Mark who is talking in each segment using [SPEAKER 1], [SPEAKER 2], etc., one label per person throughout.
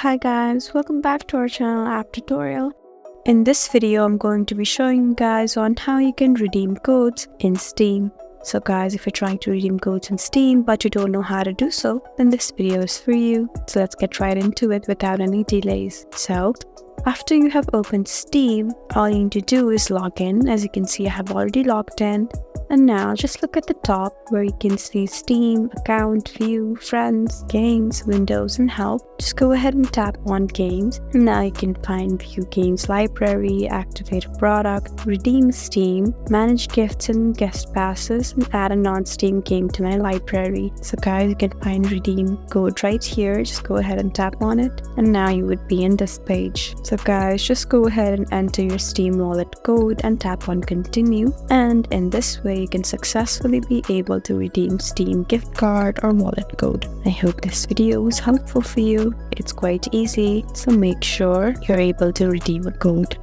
[SPEAKER 1] Hi guys, welcome back to our channel app tutorial. In this video, I'm going to be showing you guys on how you can redeem codes in Steam. So guys, if you're trying to redeem codes in Steam but you don't know how to do so, then this video is for you. So let's get right into it without any delays. So after you have opened Steam, all you need to do is log in. As you can see, I have already logged in. And now just look at the top where you can see Steam, account, view, friends, games, windows, and help. Just go ahead and tap on games. And now you can find view games library, activate a product, redeem Steam, manage gifts and guest passes, and add a non-Steam game to my library. So guys, you can find redeem code right here. Just go ahead and tap on it. And now you would be in this page. So guys, just go ahead and enter your Steam wallet code and tap on continue. And in this way, you can successfully be able to redeem Steam gift card or wallet code. I hope this video was helpful for you. It's quite easy, so make sure you're able to redeem a code.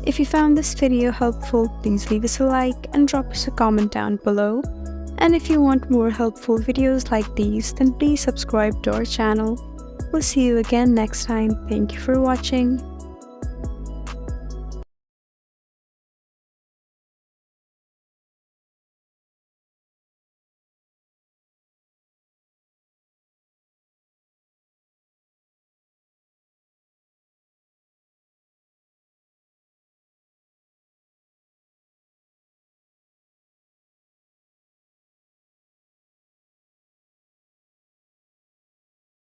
[SPEAKER 1] If you found this video helpful, please leave us a like and drop us a comment down below. And if you want more helpful videos like these, then please subscribe to our channel. We'll see you again next time. Thank you for watching.